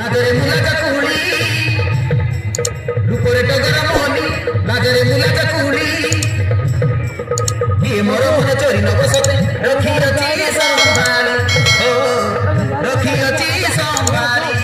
লাজরে মুলা চাকুলি রূপরে টগর মনি লাজরে মুলা চাকুলি কিয়ে মোর মন চোরি নব সতে রখি অছি সম্ভালি ও রখি অছি সম্ভালি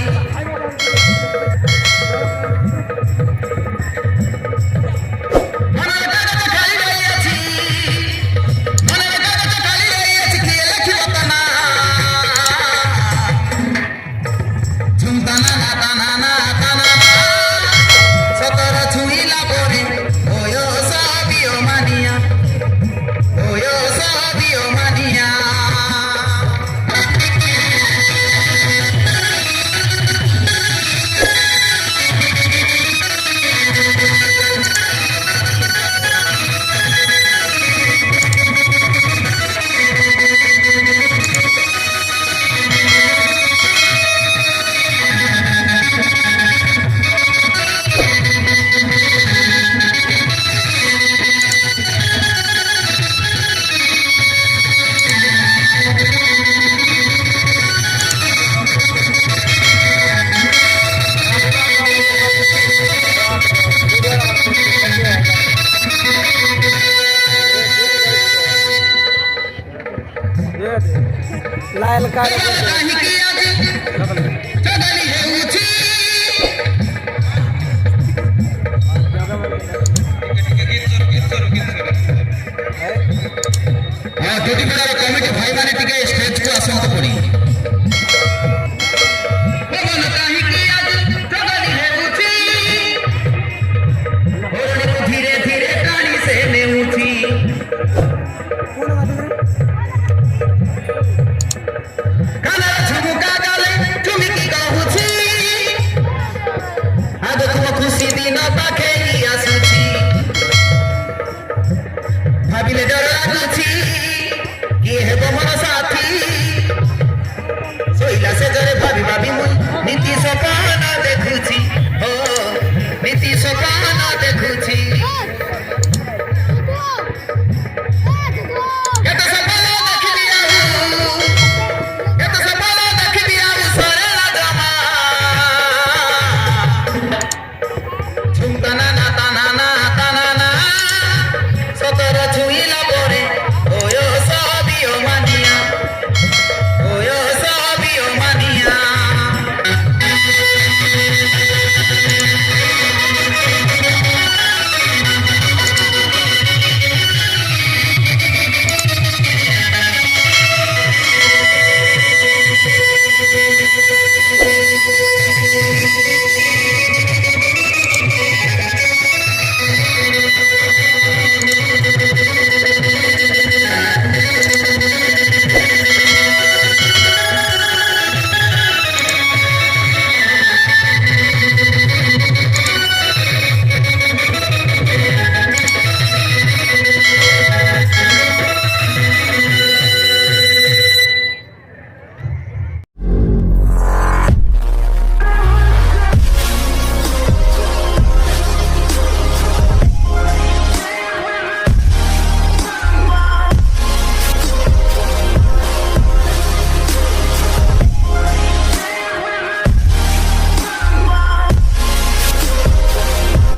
लाल का कमिटी भाई माने टिके स्टेज को आसंत पड़ी धीरे धीरे कानी से नेउथी काला झुमुका गाले तुमी की कहूची आ देखो खुशी दिन पाखे आसुची भाबिले डर लाଗୁची ये है मन साथी सोइला से जरे भाभी भाभी मुई नीति सपना देखुची हो नीति सपना